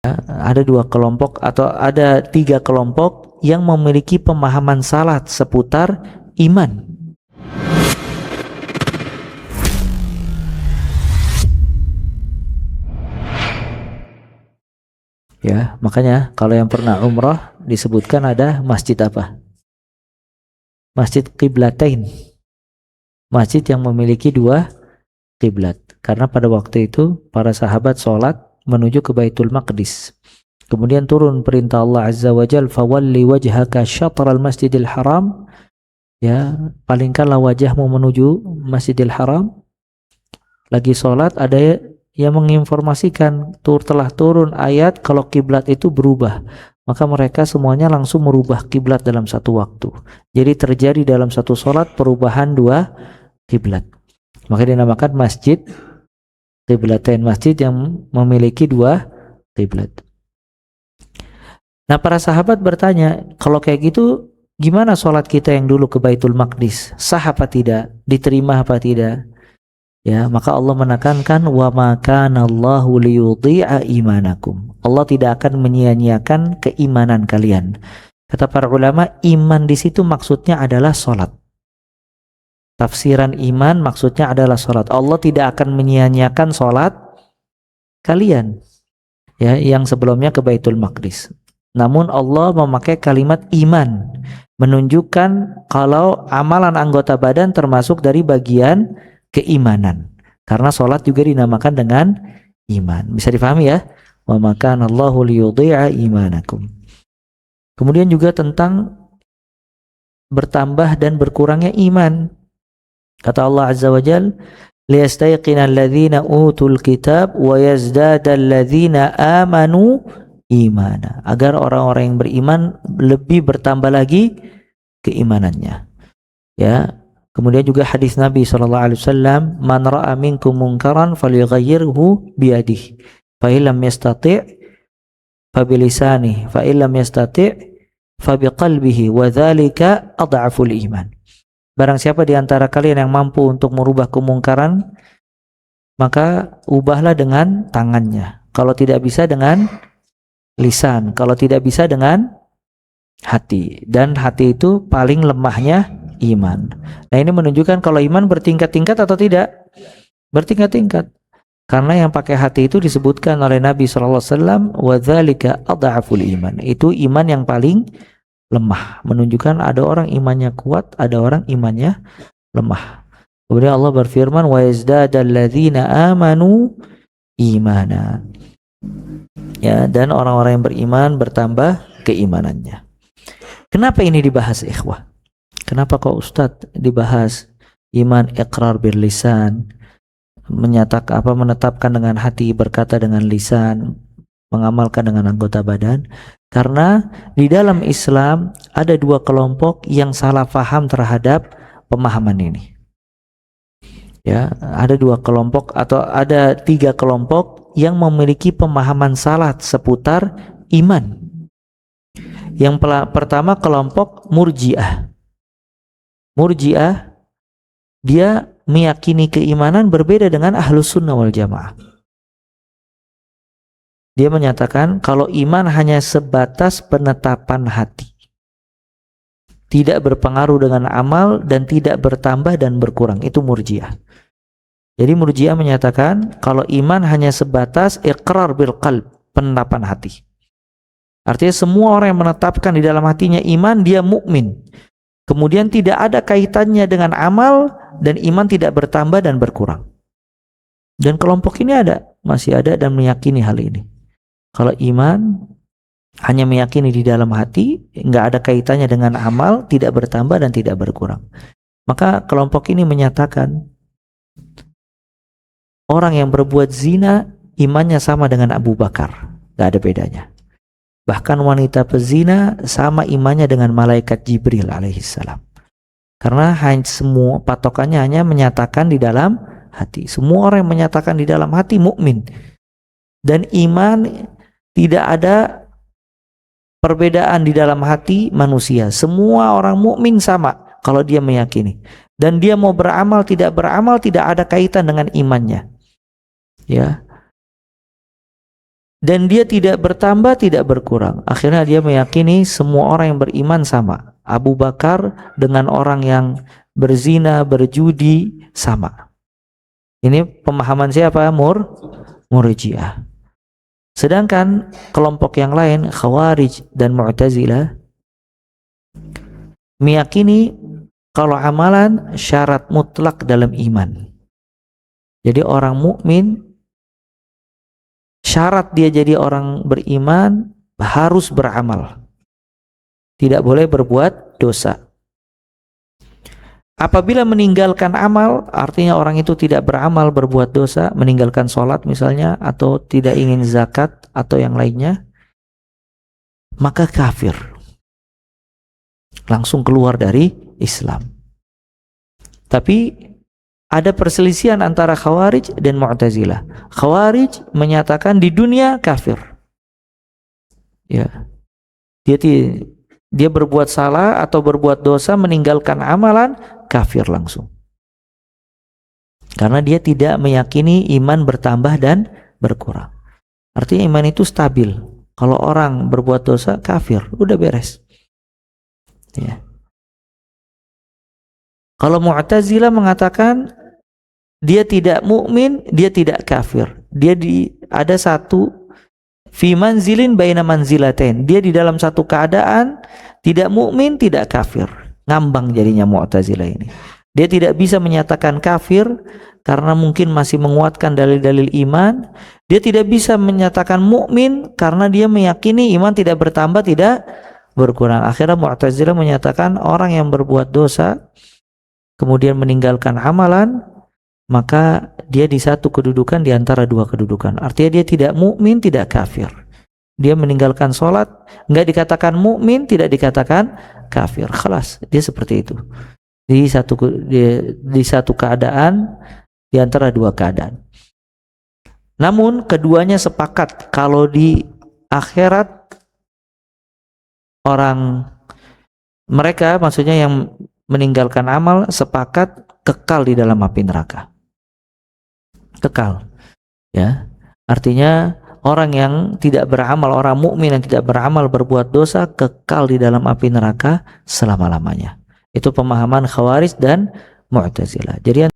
Ada dua kelompok atau ada tiga kelompok yang memiliki pemahaman salah seputar iman. Ya, makanya kalau yang pernah umrah disebutkan ada masjid apa? Masjid Qiblatain. Masjid yang memiliki dua kiblat. Karena pada waktu itu para sahabat sholat menuju ke Baitul Maqdis. Kemudian turun perintah Allah Azza wa Jalla, "Fawalli wajhaka syatral Masjidil Haram." Ya, palingkanlah wajahmu menuju Masjidil Haram. Lagi sholat ada yang menginformasikan telah turun ayat kalau kiblat itu berubah, maka mereka semuanya langsung merubah kiblat dalam satu waktu. Jadi terjadi dalam satu sholat perubahan dua kiblat, maka dinamakan masjid Qiblatain, masjid yang memiliki dua kiblat. Nah, para sahabat bertanya, kalau kayak gitu gimana sholat kita yang dulu ke Baitul Maqdis, sah apa tidak, diterima apa tidak? Ya, maka Allah menekankan wa ma kana Allahu liyudhi'a imanakum. Allah tidak akan menyia-nyiakan keimanan kalian. Kata para ulama, iman di situ maksudnya adalah salat. Tafsiran iman maksudnya adalah salat. Allah tidak akan menyia-nyiakan salat kalian. Ya, yang sebelumnya ke Baitul Maqdis. Namun Allah memakai kalimat iman menunjukkan kalau amalan anggota badan termasuk dari bagian keimanan, karena sholat juga dinamakan dengan iman. Bisa difahami ya? Wa ma kana Allahu liyudhi'a imanakum. Kemudian juga tentang bertambah dan berkurangnya iman. Kata Allah Azza wa Jalla, liyastayqina alladhina utul kitab wa yazdada alladhina amanu imana, agar orang-orang yang beriman lebih bertambah lagi keimanannya. Ya. Kemudian juga hadis Nabi SAW, man ra'a minkum munkaran falyughayyirhu biyadihi, fa illam yastati' fa bilisanihi, fa illam yastati' fa biqalbihi, wa dzalika adhaful iman. Barang siapa di antara kalian yang mampu untuk merubah kemungkaran, maka ubahlah dengan tangannya. Kalau tidak bisa dengan lisan, kalau tidak bisa dengan hati. Dan hati itu paling lemahnya iman. Nah, ini menunjukkan kalau iman bertingkat-tingkat atau tidak? Bertingkat-tingkat. Karena yang pakai hati itu disebutkan oleh Nabi SAW, wa dzalika adhaful iman. Itu iman yang paling lemah. Menunjukkan ada orang imannya kuat, ada orang imannya lemah. Kemudian Allah berfirman, wa yazdadal ladzina amanu imana. Ya, dan orang-orang yang beriman bertambah keimanannya. Kenapa ini dibahas, ikhwah? Kenapa kok Ustadz dibahas iman iqrar bil lisan, menetapkan dengan hati, berkata dengan lisan, mengamalkan dengan anggota badan? Karena di dalam Islam ada dua kelompok yang salah faham terhadap pemahaman ini. Ya, ada dua kelompok atau ada tiga kelompok yang memiliki pemahaman salah seputar iman. Yang pertama kelompok Murji'ah. Murji'ah, dia meyakini keimanan berbeda dengan Ahlus Sunnah wal Jamaah. Dia menyatakan kalau iman hanya sebatas penetapan hati, tidak berpengaruh dengan amal dan tidak bertambah dan berkurang. Itu Murji'ah. Jadi Murji'ah menyatakan kalau iman hanya sebatas iqrar bil qalb, penetapan hati. Artinya semua orang yang menetapkan di dalam hatinya iman, dia mukmin. Kemudian tidak ada kaitannya dengan amal dan iman tidak bertambah dan berkurang. Dan kelompok ini masih ada dan meyakini hal ini. Kalau iman hanya meyakini di dalam hati, nggak ada kaitannya dengan amal, tidak bertambah dan tidak berkurang. Maka kelompok ini menyatakan orang yang berbuat zina imannya sama dengan Abu Bakar, nggak ada bedanya. Bahkan wanita pezina sama imannya dengan malaikat Jibril alaihissalam. Karena semua patokannya hanya menyatakan di dalam hati. Semua orang yang menyatakan di dalam hati mukmin. Dan iman tidak ada perbedaan di dalam hati manusia. Semua orang mukmin sama kalau dia meyakini. Dan dia mau beramal tidak ada kaitan dengan imannya. Ya. dan dia tidak bertambah, tidak berkurang. Akhirnya dia meyakini semua orang yang beriman sama. Abu Bakar dengan orang yang berzina, berjudi sama. Ini pemahaman siapa? Murji'ah. Sedangkan kelompok yang lain, Khawarij dan Mu'tazilah, meyakini kalau amalan syarat mutlak dalam iman. Jadi orang mukmin syarat dia jadi orang beriman harus beramal. Tidak boleh berbuat dosa. Apabila meninggalkan amal, artinya orang itu tidak beramal, berbuat dosa, meninggalkan sholat misalnya, atau tidak ingin zakat atau yang lainnya, maka kafir. Langsung keluar dari Islam. Tapi ada perselisihan antara Khawarij dan Mu'tazilah. Khawarij menyatakan di dunia kafir. Ya. Dia berbuat salah atau berbuat dosa, meninggalkan amalan, kafir langsung. Karena dia tidak meyakini iman bertambah dan berkurang. Artinya iman itu stabil. Kalau orang berbuat dosa, kafir, udah beres. Ya. Kalau Mu'tazilah mengatakan dia tidak mukmin, dia tidak kafir. Ada satu fi manzilin baina manzilatain. Dia di dalam satu keadaan tidak mukmin, tidak kafir. Ngambang jadinya Mu'tazilah ini. Dia tidak bisa menyatakan kafir karena mungkin masih menguatkan dalil-dalil iman. Dia tidak bisa menyatakan mukmin karena dia meyakini iman tidak bertambah, tidak berkurang. Akhirnya Mu'tazilah menyatakan orang yang berbuat dosa kemudian meninggalkan amalan, maka dia di satu kedudukan di antara dua kedudukan. Artinya dia tidak mukmin, tidak kafir. Dia meninggalkan sholat, nggak dikatakan mukmin, tidak dikatakan kafir. Khalas, dia seperti itu. Di satu keadaan di antara dua keadaan. Namun keduanya sepakat kalau di akhirat mereka maksudnya yang meninggalkan amal sepakat kekal di dalam api neraka. Kekal. Ya. Artinya orang yang tidak beramal, orang mukmin yang tidak beramal, berbuat dosa, kekal di dalam api neraka selama-lamanya. Itu pemahaman Khawarij dan Mu'tazilah. Jadi